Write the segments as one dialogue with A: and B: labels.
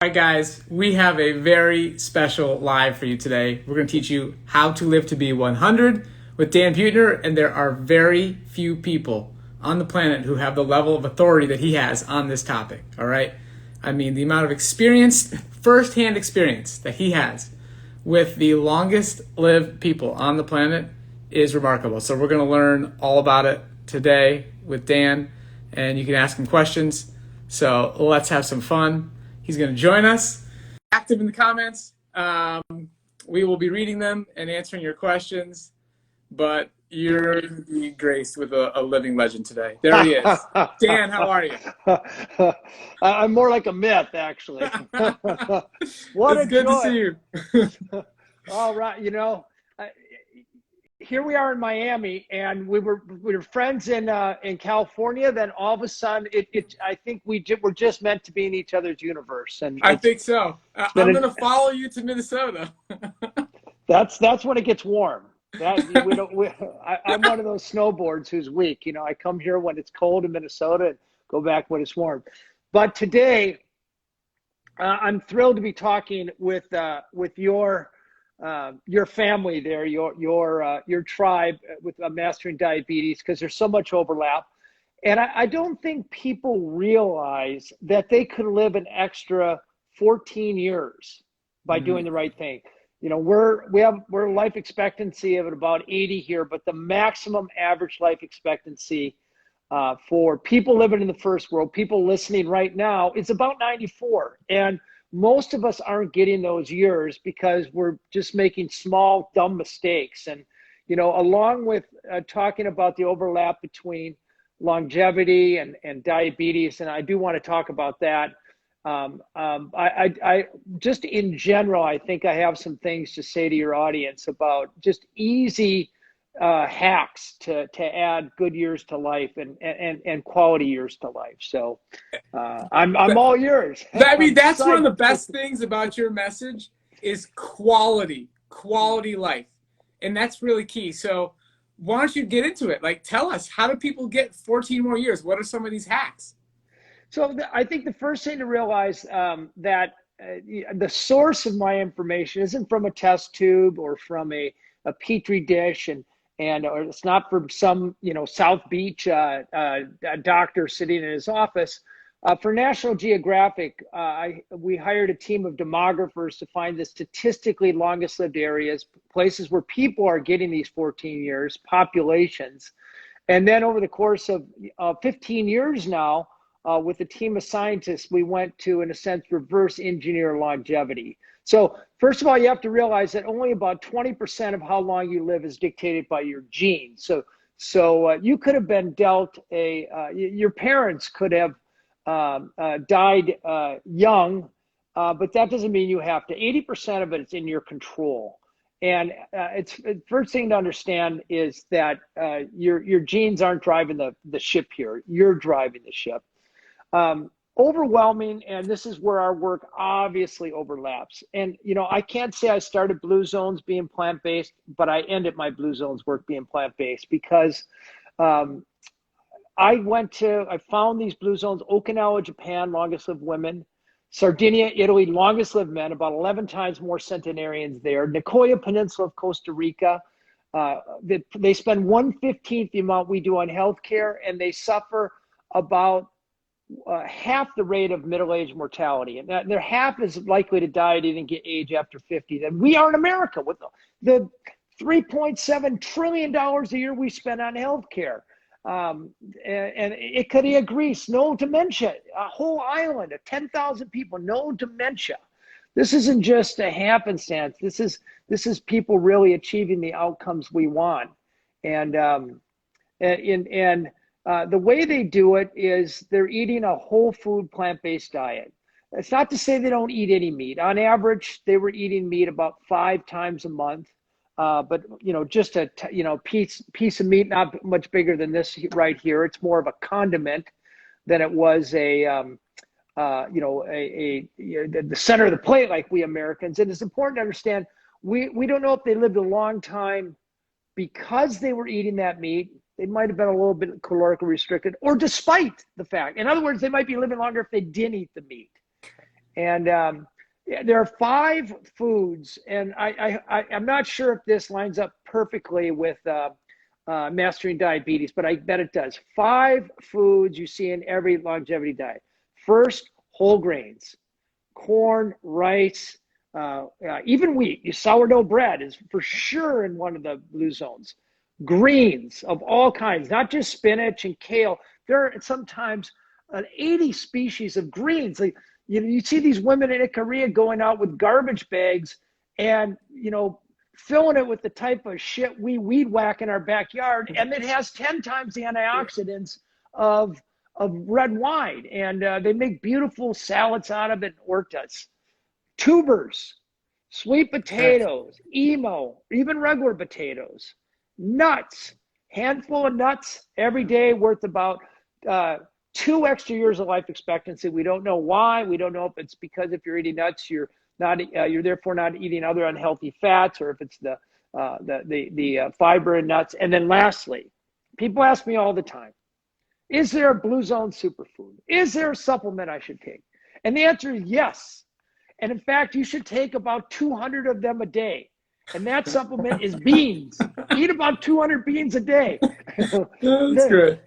A: All right, guys, we have a very special live for you today. We're going to teach you how to live to be 100 with Dan Buettner, and there are very few people on the planet who have the level of authority that he has on this topic, all right? I mean, the amount of experience, firsthand experience that he has with the longest lived people on the planet is remarkable. So we're going to learn all about it today with Dan, and you can ask him questions. So let's have some fun. He's going to join us. Active in the comments. We will be reading them and answering your questions, but you're going to be graced with a living legend today. There he is. Dan, how are you?
B: I'm more like a myth, actually. What
A: it's
B: a
A: good
B: joy.
A: to see you.
B: All right, here we are in Miami, and we were friends in California. Then all of a sudden, I think we're just meant to be in each other's universe. And
A: I think so. I'm going to follow you to Minnesota.
B: That's when it gets warm. I'm one of those snowboards who's weak. I come here when it's cold in Minnesota and go back when it's warm. But today, I'm thrilled to be talking with your family there, your tribe with mastering diabetes, because there's so much overlap. And I don't think people realize that they could live an extra 14 years by doing the right thing. We're life expectancy of about 80 here, but the maximum average life expectancy for people living in the first world, people listening right now, is about 94. And most of us aren't getting those years because we're just making small, dumb mistakes. And, along with talking about the overlap between longevity and diabetes, and I do want to talk about that. I just in general, I think I have some things to say to your audience about just easy hacks to add good years to life and quality years to life. So I'm all yours.
A: I mean, that's one of the best things about your message is quality life. And that's really key. So why don't you get into it? Like, tell us, how do people get 14 more years? What are some of these hacks?
B: So I think the first thing to realize that the source of my information isn't from a test tube or from a petri dish, or it's not from some South Beach doctor sitting in his office. For National Geographic, we hired a team of demographers to find the statistically longest lived areas, places where people are getting these 14 years, populations. And then over the course of 15 years now, with a team of scientists, we went to, in a sense, reverse engineer longevity. So first of all, you have to realize that only about 20% of how long you live is dictated by your genes. So you could have been dealt your parents could have died young, but that doesn't mean you have to. 80% of it is in your control. And first thing to understand is that your genes aren't driving the ship here. You're driving the ship. Overwhelming, and this is where our work obviously overlaps. And I can't say I started Blue Zones being plant-based, but I ended my Blue Zones work being plant-based because I found these Blue Zones: Okinawa, Japan, longest lived women; Sardinia, Italy, longest lived men, about 11 times more centenarians there; Nicoya Peninsula of Costa Rica. They spend 1/15 the amount we do on healthcare, and they suffer about half the rate of middle-age mortality, and they're half as likely to die at any age after 50 than we are in America with the $3.7 trillion a year we spend on healthcare. And Ikaria, Greece, no dementia. A whole island of 10,000 people, no dementia. This isn't just a happenstance. This is people really achieving the outcomes we want. And the way they do it is they're eating a whole food plant-based diet. It's not to say they don't eat any meat. On average, they were eating meat about 5 times a month. But just a piece of meat, not much bigger than this right here. It's more of a condiment than it was the center of the plate like we Americans. And it's important to understand we don't know if they lived a long time because they were eating that meat. They might have been a little bit calorically restricted, or despite the fact. In other words, they might be living longer if they didn't eat the meat. And yeah, there are 5 foods, and I'm not sure if this lines up perfectly with mastering diabetes, but I bet it does. 5 foods you see in every longevity diet. First, whole grains, corn, rice, even wheat. Sourdough bread is for sure in one of the blue zones. Greens of all kinds, not just spinach and kale. There are sometimes 80 species of greens. Like, you see these women in Korea going out with garbage bags and, filling it with the type of shit we weed whack in our backyard, and it has 10 times the antioxidants of red wine. And they make beautiful salads out of it, ortas. Tubers, sweet potatoes, even regular potatoes, nuts, handful of nuts every day worth about 2 extra years of life expectancy. We don't know why. We don't know if it's because if you're eating nuts, you're therefore not eating other unhealthy fats, or if it's the fiber in nuts. And then lastly, people ask me all the time, is there a blue zone superfood? Is there a supplement I should take? And the answer is yes. And in fact, you should take about 200 of them a day. And that supplement is beans. Eat about 200 beans a day.
A: That's good.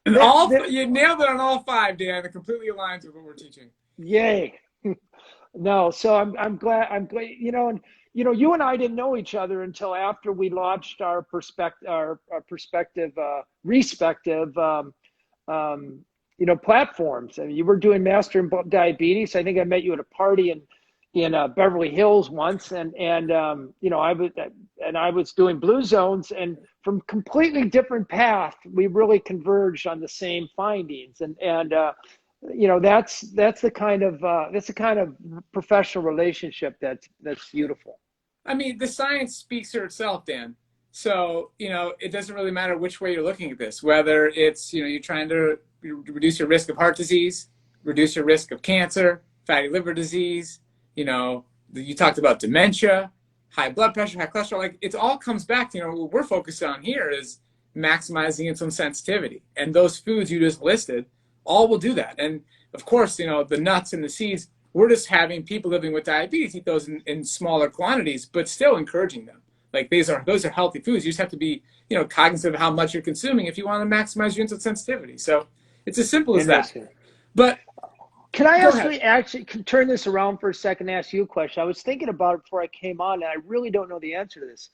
A: You nailed it on all 5, Dan. It completely aligns with what we're teaching.
B: Yay. No, so I'm glad, and you and I didn't know each other until after we launched our respective platforms. I mean, you were doing Mastering Diabetes. I think I met you at a party in Beverly Hills once, and I was doing Blue Zones, and from completely different path, we really converged on the same findings, and that's the kind of professional relationship that's beautiful.
A: I mean, the science speaks for itself, Dan. So, it doesn't really matter which way you're looking at this, whether it's, you're trying to reduce your risk of heart disease, reduce your risk of cancer, fatty liver disease, you talked about dementia, high blood pressure, high cholesterol. Like, it all comes back to, what we're focused on here is maximizing insulin sensitivity. And those foods you just listed all will do that. And of course, the nuts and the seeds, we're just having people living with diabetes eat those in smaller quantities, but still encouraging them. Like, those are healthy foods. You just have to be, cognizant of how much you're consuming if you want to maximize your insulin sensitivity. So it's as simple as that. But
B: can I actually turn this around for a second and ask you a question? I was thinking about it before I came on, and I really don't know the answer to this.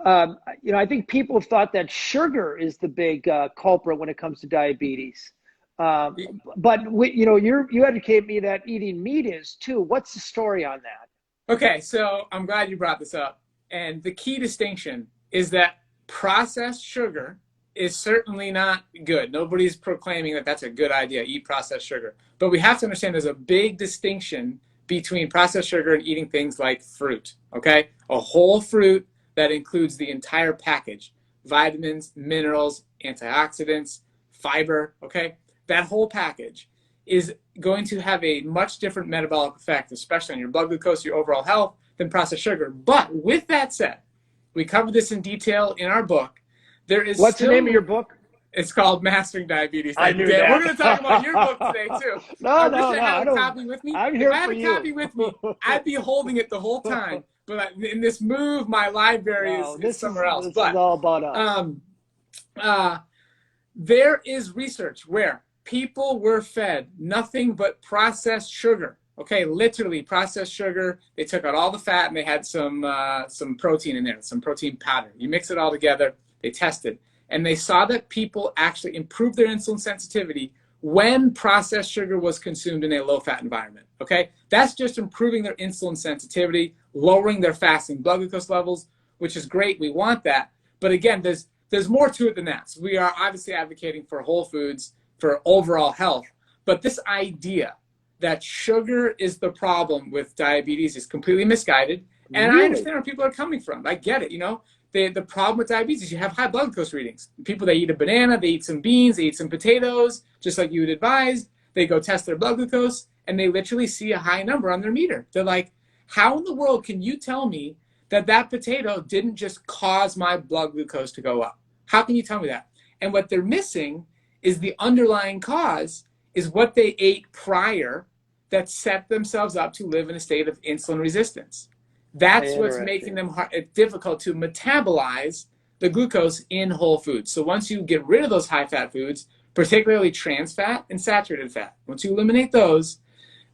B: I think people have thought that sugar is the big culprit when it comes to diabetes. But you educate me that eating meat is too. What's the story on that?
A: Okay, so I'm glad you brought this up. And the key distinction is that processed sugar is certainly not good. Nobody's proclaiming that that's a good idea, eat processed sugar. But we have to understand there's a big distinction between processed sugar and eating things like fruit, okay? A whole fruit that includes the entire package, vitamins, minerals, antioxidants, fiber, okay? That whole package is going to have a much different metabolic effect, especially on your blood glucose, your overall health, than processed sugar. But with that said, we cover this in detail in our book.
B: What's the name of your book?
A: It's called Mastering Diabetes.
B: I knew that.
A: We're going to talk about your book today, too.
B: I
A: wish I had a copy with me.
B: I'm here
A: if I had a copy with me, I'd be holding it the whole time. But in this move, my library is somewhere else.
B: This is all about us.
A: There is research where people were fed nothing but processed sugar. Okay, literally processed sugar. They took out all the fat and they had some protein in there, some protein powder. You mix it all together. They tested, and they saw that people actually improved their insulin sensitivity when processed sugar was consumed in a low-fat environment, okay? That's just improving their insulin sensitivity, lowering their fasting blood glucose levels, which is great. We want that. But again, there's more to it than that. So we are obviously advocating for whole foods, for overall health. But this idea that sugar is the problem with diabetes is completely misguided. And
B: Really?
A: I understand where people are coming from. I get it, The problem with diabetes is you have high blood glucose readings. People, they eat a banana, they eat some beans, they eat some potatoes, just like you would advise. They go test their blood glucose, and they literally see a high number on their meter. They're like, how in the world can you tell me that potato didn't just cause my blood glucose to go up? How can you tell me that? And what they're missing is the underlying cause is what they ate prior that set themselves up to live in a state of insulin resistance. That's what's making them difficult to metabolize the glucose in whole foods. So once you get rid of those high-fat foods, particularly trans fat and saturated fat, once you eliminate those,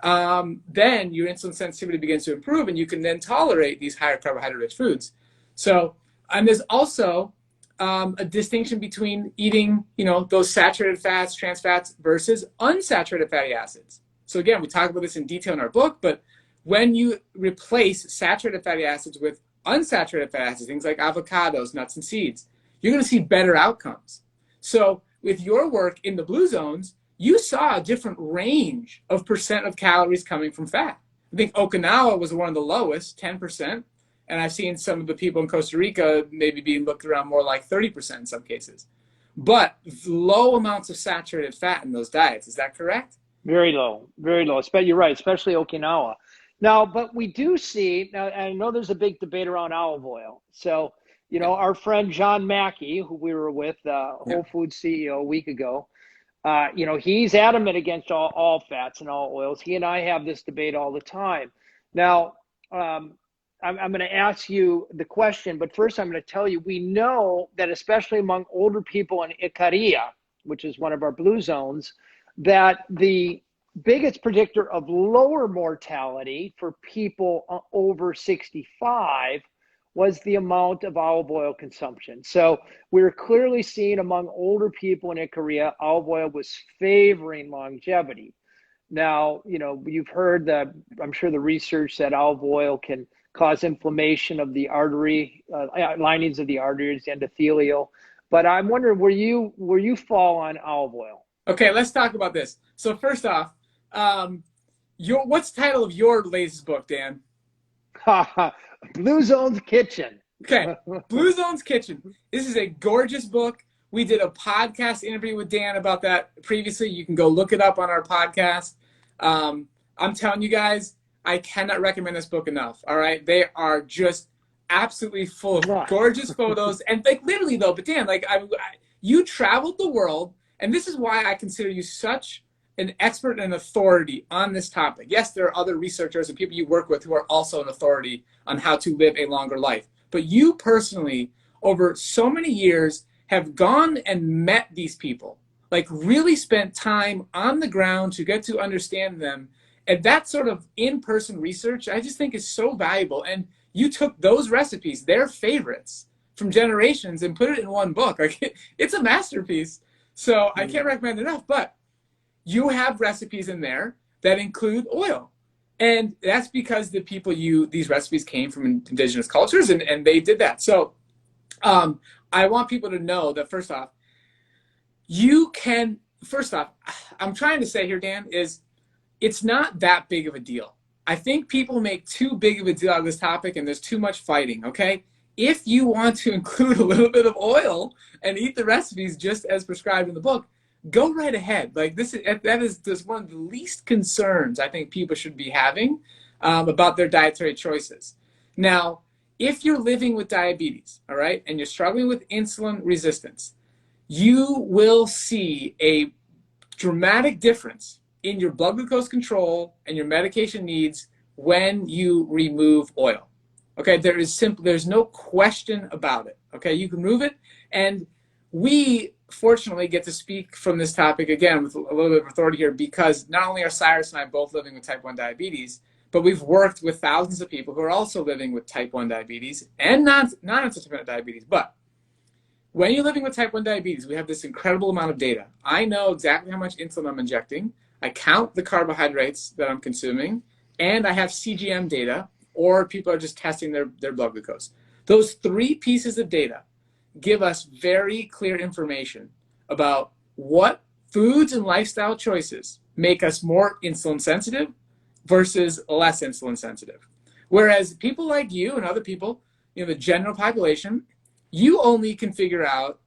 A: then your insulin sensitivity begins to improve, and you can then tolerate these higher carbohydrate-rich foods. So, and there's also a distinction between eating, those saturated fats, trans fats, versus unsaturated fatty acids. So again, we talk about this in detail in our book, but when you replace saturated fatty acids with unsaturated fatty acids, things like avocados, nuts, and seeds, you're going to see better outcomes. So with your work in the blue zones, you saw a different range of percent of calories coming from fat. I think Okinawa was one of the lowest, 10%. And I've seen some of the people in Costa Rica maybe being looked around more like 30% in some cases. But low amounts of saturated fat in those diets. Is that correct?
B: Very low, very low. You're right, especially Okinawa. Now, but we do see, now I know there's a big debate around olive oil. So, our friend John Mackey, who we were with, Whole Foods CEO a week ago, he's adamant against all fats and all oils. He and I have this debate all the time. Now, I'm going to ask you the question, but first I'm going to tell you, we know that especially among older people in Icaria, which is one of our blue zones, that the biggest predictor of lower mortality for people over 65 was the amount of olive oil consumption. So we're clearly seeing among older people in Icaria, olive oil was favoring longevity. Now, you've heard I'm sure the research that olive oil can cause inflammation of the artery, linings of the arteries, endothelial. But I'm wondering, where you fall on olive oil?
A: Okay, let's talk about this. So first off, what's the title of your latest book, Dan?
B: Blue Zone's Kitchen.
A: Okay, Blue Zone's Kitchen. This is a gorgeous book. We did a podcast interview with Dan about that previously. You can go look it up on our podcast. I'm telling you guys, I cannot recommend this book enough. All right, they are just absolutely full of gorgeous photos, and literally though. But Dan, you traveled the world, and this is why I consider you such an expert and authority on this topic. Yes, there are other researchers and people you work with who are also an authority on how to live a longer life. But you personally, over so many years, have gone and met these people, really spent time on the ground to get to understand them. And that sort of in-person research, I just think is so valuable. And you took those recipes, their favorites from generations, and put it in one book. It's a masterpiece. So I can't recommend it enough, but you have recipes in there that include oil. And that's because the people these recipes came from indigenous cultures, and they did that. So I want people to know that first off, I'm trying to say here, Dan, is it's not that big of a deal. I think people make too big of a deal out of this topic, and there's too much fighting, okay? If you want to include a little bit of oil and eat the recipes just as prescribed in the book, go right ahead. That is just one of the least concerns I think people should be having about their dietary choices. Now, if you're living with diabetes, all right, and you're struggling with insulin resistance, you will see a dramatic difference in your blood glucose control and your medication needs when you remove oil. Okay, there's no question about it. Okay, you can remove it, and we fortunately get to speak from this topic again with a little bit of authority here, because not only are Cyrus and I both living with type 1 diabetes, but we've worked with thousands of people who are also living with type 1 diabetes and non-insulin diabetes. But when you're living with type 1 diabetes, we have this incredible amount of data. I know exactly how much insulin I'm injecting. I count the carbohydrates that I'm consuming, and I have CGM data, or people are just testing their blood glucose. Those three pieces of data give us very clear information about what foods and lifestyle choices make us more insulin sensitive versus less insulin sensitive. Whereas people like you and other people, the general population, you only can figure out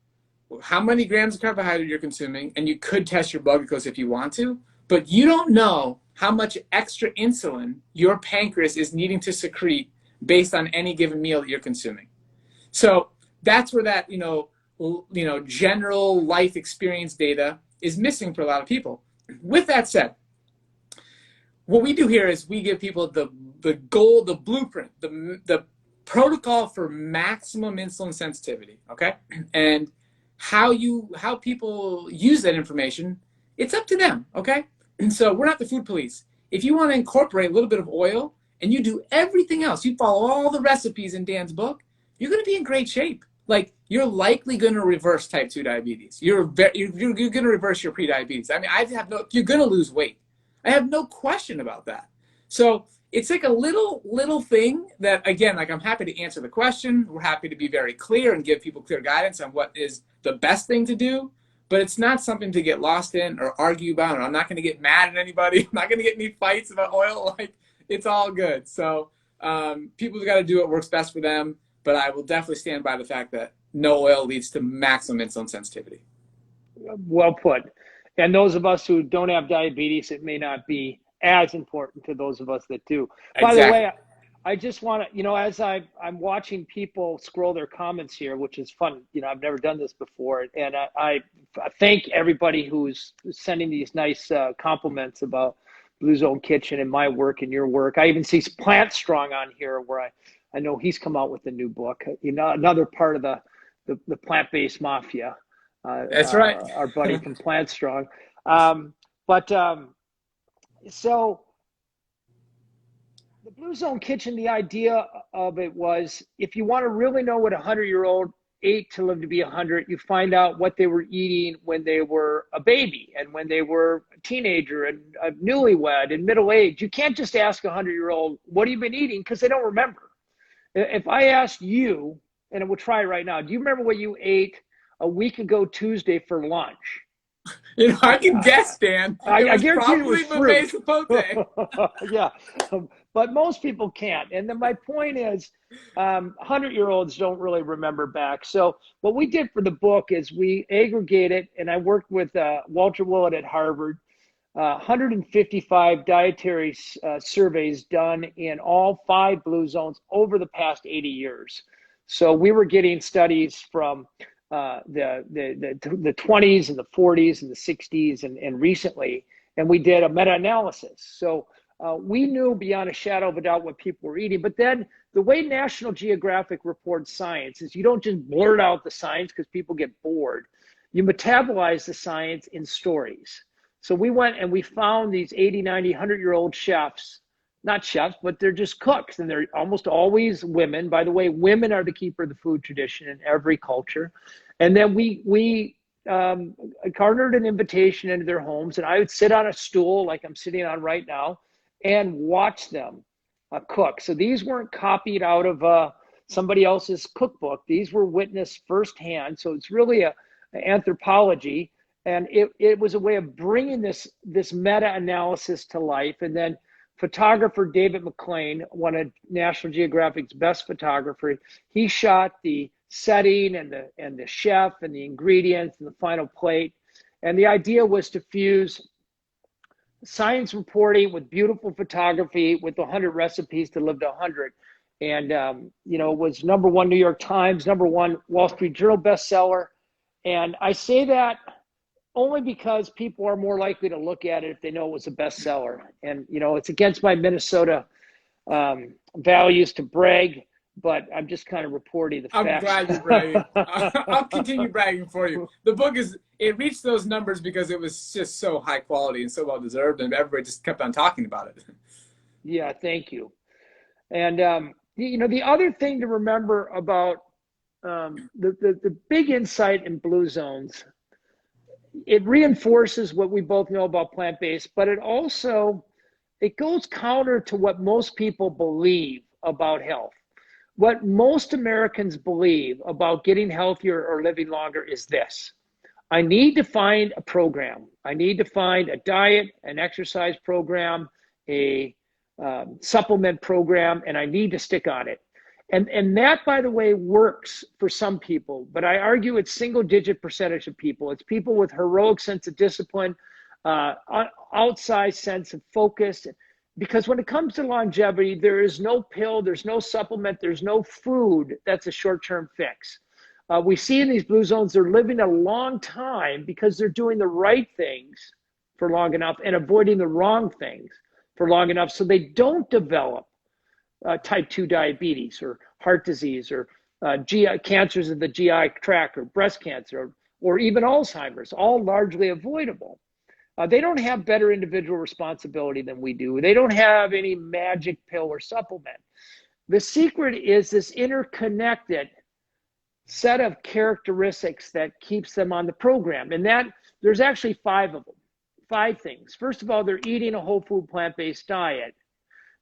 A: how many grams of carbohydrate you're consuming, and you could test your blood glucose if you want to, but you don't know how much extra insulin your pancreas is needing to secrete based on any given meal that you're consuming. So that's where that general life experience data is missing for a lot of people. With that said, what we do here is we give people the goal, the blueprint, the protocol for maximum insulin sensitivity. Okay, and how people use that information, it's up to them. Okay, and so we're not the food police. If you want to incorporate a little bit of oil and you do everything else, you follow all the recipes in Dan's book, you're going to be in great shape. Like, you're likely going to reverse type 2 diabetes. You're going to reverse your prediabetes. I mean, you're going to lose weight. I have no question about that. So it's like a little thing that, again, like, I'm happy to answer the question. We're happy to be very clear and give people clear guidance on what is the best thing to do. But it's not something to get lost in or argue about. And I'm not going to get mad at anybody. I'm not going to get any fights about oil. Like, it's all good. So people have got to do what works best for them. But I will definitely stand by the fact that no oil leads to maximum insulin sensitivity.
B: Well put. And those of us who don't have diabetes, it may not be as important to those of us that do. By
A: Exactly.
B: the way, I just want to, as I'm watching people scroll their comments here, which is fun. I've never done this before. And I thank everybody who's sending these nice compliments about Blue Zone Kitchen and my work and your work. I even see Plant Strong on here, where I know he's come out with a new book. Another part of the plant-based mafia.
A: That's right.
B: Our buddy from Plant Strong. So the Blue Zone Kitchen, the idea of it was, if you want to really know what a 100-year-old ate to live to be 100, you find out what they were eating when they were a baby and when they were a teenager and a newlywed and middle age. You can't just ask a 100-year-old, what have you been eating? Because they don't remember. If I asked you, and we'll try it right now, do you remember what you ate a week ago Tuesday for lunch?
A: I can guess, Dan.
B: I guarantee it was
A: probably
B: fruit.
A: Sapote.
B: Yeah, but most people can't. And then my point is, 100-year-olds don't really remember back. So what we did for the book is we aggregated, and I worked with Walter Willett at Harvard, 155 dietary surveys done in all 5 blue zones over the past 80 years. So we were getting studies from the 20s and the 40s and the 60s and recently, and we did a meta-analysis. So we knew beyond a shadow of a doubt what people were eating. But then the way National Geographic reports science is, you don't just blurt out the science because people get bored. You metabolize the science in stories. So we went and we found these 80, 90, 100-year-old chefs, not chefs, but they're just cooks, and they're almost always women. By the way, women are the keeper of the food tradition in every culture. And then we garnered an invitation into their homes, and I would sit on a stool like I'm sitting on right now and watch them cook. So these weren't copied out of somebody else's cookbook. These were witnessed firsthand. So it's really an anthropology. And it was a way of bringing this meta-analysis to life. And then photographer David McLean, one of National Geographic's best photographers, he shot the setting and the chef and the ingredients and the final plate. And the idea was to fuse science reporting with beautiful photography with 100 recipes to live to 100. And, it was #1 New York Times, #1 Wall Street Journal bestseller. And I say that only because people are more likely to look at it if they know it was a bestseller. And, it's against my Minnesota values to brag, but I'm just kind of reporting the facts.
A: I'm glad you're bragging. I'll continue bragging for you. The book it reached those numbers because it was just so high quality and so well deserved, and everybody just kept on talking about it.
B: Yeah, thank you. And, the other thing to remember about the big insight in blue zones, it reinforces what we both know about plant-based, but it goes counter to what most people believe about health. What most Americans believe about getting healthier or living longer is this: I need to find a program. I need to find a diet, an exercise program, a supplement program, and I need to stick on it. And that, by the way, works for some people, but I argue it's single-digit percentage of people. It's people with heroic sense of discipline, outsized sense of focus. Because when it comes to longevity, there is no pill, there's no supplement, there's no food that's a short-term fix. We see in these blue zones, they're living a long time because they're doing the right things for long enough and avoiding the wrong things. for long enough so they don't develop type 2 diabetes or heart disease or GI cancers of the GI tract or breast cancer or even Alzheimer's, all largely avoidable. They don't have better individual responsibility than we do. They don't have any magic pill or supplement. The secret is this interconnected set of characteristics that keeps them on the program. And that there's actually 5 of them, 5 things. First of all, they're eating a whole food plant-based diet.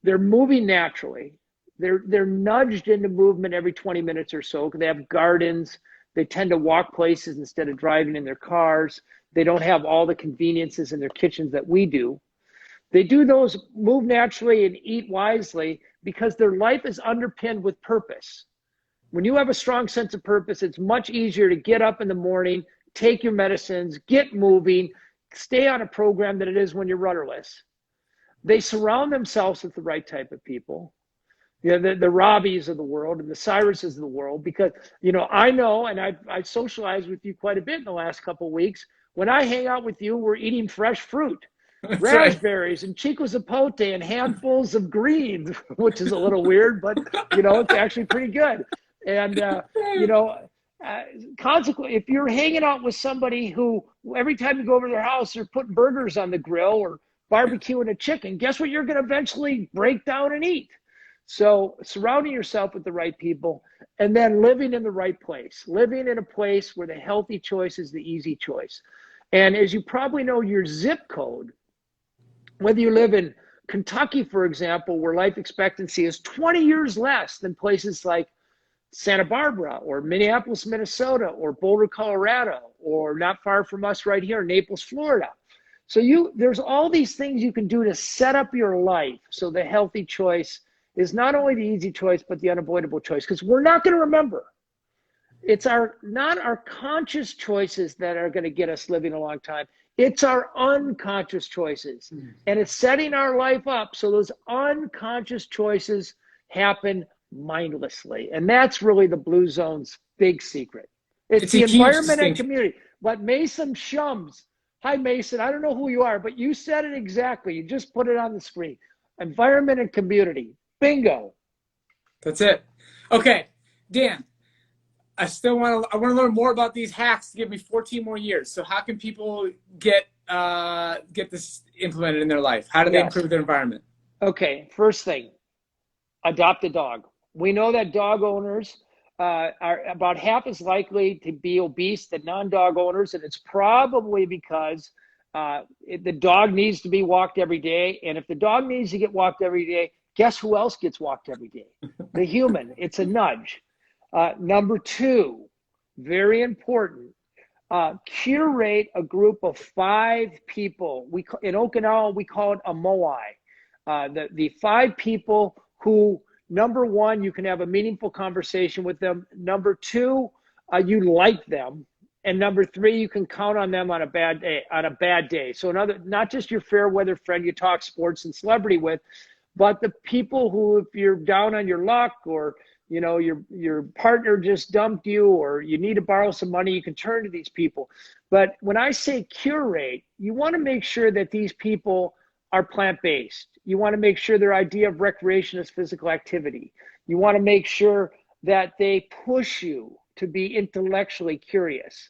B: They're moving naturally. They're nudged into movement every 20 minutes or so. They have gardens. They tend to walk places instead of driving in their cars. They don't have all the conveniences in their kitchens that we do. They do those, move naturally and eat wisely because their life is underpinned with purpose. When you have a strong sense of purpose, it's much easier to get up in the morning, take your medicines, get moving, stay on a program than it is when you're rudderless. They surround themselves with the right type of people. You know, the Robbies of the world and the Cyruses of the world, because, you know, I know, and I've socialized with you quite a bit in the last couple of weeks. When I hang out with you, we're eating fresh fruit, raspberries and chico zapote and handfuls of greens, which is a little weird, but, you know, it's actually pretty good. And, you know, consequently, if you're hanging out with somebody who every time you go over to their house, they're putting burgers on the grill or barbecuing a chicken, guess what you're going to eventually break down and eat? So surrounding yourself with the right people and then living in the right place, living in a place where the healthy choice is the easy choice. And as you probably know, your zip code, whether you live in Kentucky, for example, where life expectancy is 20 years less than places like Santa Barbara or Minneapolis, Minnesota, or Boulder, Colorado, or not far from us right here, Naples, Florida. So there's all these things you can do to set up your life so the healthy choice is not only the easy choice, but the unavoidable choice, because we're not going to remember. It's not our conscious choices that are going to get us living a long time. It's our unconscious choices. And it's setting our life up so those unconscious choices happen mindlessly. And that's really the Blue Zone's big secret. It's the environment and community. But Mason Shums, hi Mason, I don't know who you are, but you said it exactly. You just put it on the screen. Environment and community. Bingo.
A: That's it. Okay, Dan, I want to learn more about these hacks to give me 14 more years. So how can people get this implemented in their life? How do they improve their environment?
B: Okay, first thing, adopt a dog. We know that dog owners are about half as likely to be obese than non-dog owners, and it's probably because the dog needs to be walked every day. And if the dog needs to get walked every day, guess who else gets walked every day? The human. It's a nudge. Number 2, very important, curate a group of 5 people. In Okinawa, we call it a moai. The 5 people who, number 1, you can have a meaningful conversation with them. Number 2, you like them. And number 3, you can count on them on a bad day. So not just your fair weather friend you talk sports and celebrity with, but the people who, if you're down on your luck or, you know, your partner just dumped you or you need to borrow some money, you can turn to these people. But when I say curate, you want to make sure that these people are plant-based. You want to make sure their idea of recreation is physical activity. You want to make sure that they push you to be intellectually curious.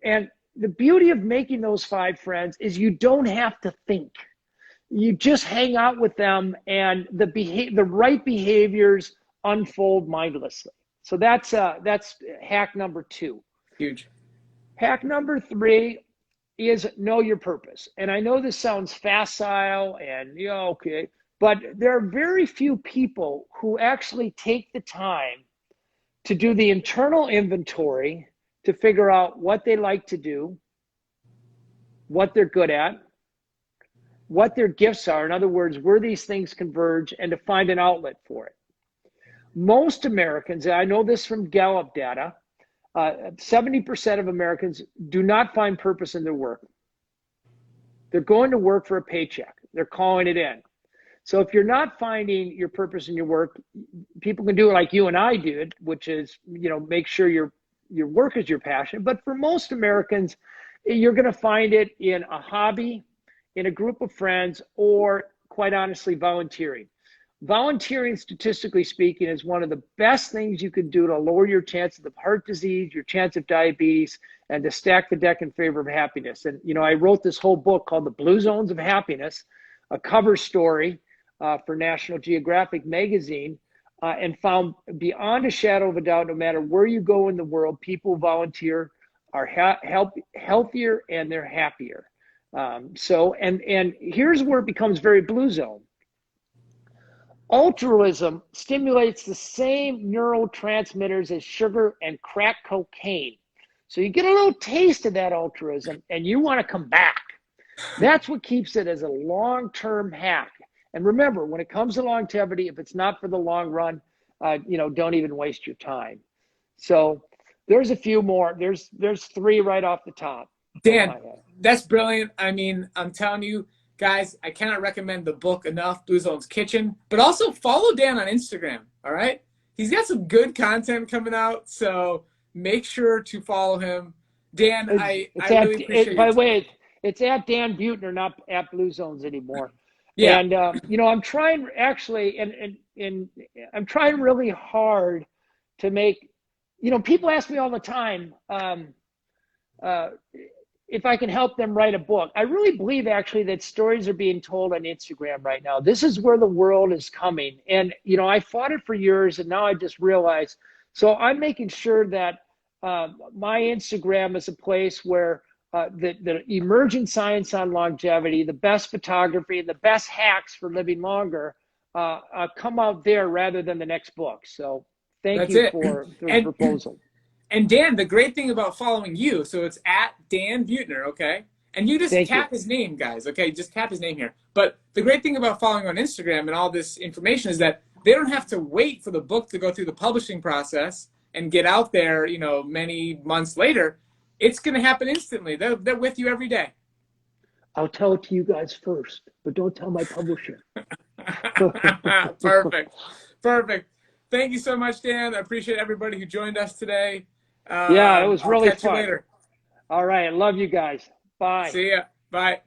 B: And the beauty of making those 5 friends is you don't have to think. You just hang out with them and the right behaviors unfold mindlessly. So that's hack number 2.
A: Huge.
B: Hack number 3 is know your purpose. And I know this sounds facile and, you know, okay, but there are very few people who actually take the time to do the internal inventory to figure out what they like to do, what they're good at, what their gifts are. In other words, where these things converge, and to find an outlet for it. Most Americans, and I know this from Gallup data, 70% of Americans do not find purpose in their work. They're going to work for a paycheck. They're calling it in. So if you're not finding your purpose in your work, people can do it like you and I did, which is, you know, make sure your work is your passion. But for most Americans, you're going to find it in a hobby, in a group of friends, or quite honestly, volunteering. Volunteering, statistically speaking, is one of the best things you can do to lower your chances of heart disease, your chance of diabetes, and to stack the deck in favor of happiness. And, I wrote this whole book called The Blue Zones of Happiness, a cover story for National Geographic magazine, and found beyond a shadow of a doubt, no matter where you go in the world, people who volunteer are healthier and they're happier. And here's where it becomes very blue zone. Altruism stimulates the same neurotransmitters as sugar and crack cocaine. So you get a little taste of that altruism and you want to come back. That's what keeps it as a long-term hack. And remember, when it comes to longevity, if it's not for the long run, don't even waste your time. So there's a few more. There's 3 right off the top.
A: Dan, that's brilliant. I mean, I'm telling you, guys, I cannot recommend the book enough, Blue Zone's Kitchen, but also follow Dan on Instagram, all right? He's got some good content coming out, so make sure to follow him. Dan, I really appreciate it.
B: By the way, it's at DanBuettner, not at Blue Zones anymore.
A: Yeah.
B: And, I'm trying actually, and I'm trying really hard to make, people ask me all the time, if I can help them write a book. I really believe actually that stories are being told on Instagram right now. This is where the world is coming. And, I fought it for years and now I just realized. So I'm making sure that my Instagram is a place where the emerging science on longevity, the best photography, and the best hacks for living longer come out there rather than the next book. So thank you for the proposal.
A: And Dan, the great thing about following you, so it's at DanBuettner, okay? And you just tap his name, guys, okay? Just tap his name here. But the great thing about following on Instagram and all this information is that they don't have to wait for the book to go through the publishing process and get out there, many months later. It's going to happen instantly. They're with you every day.
B: I'll tell it to you guys first, but don't tell my publisher.
A: Perfect. Thank you so much, Dan. I appreciate everybody who joined us today.
B: Yeah, it was really fun.
A: I'll catch you later.
B: All right. I love you guys. Bye.
A: See ya. Bye.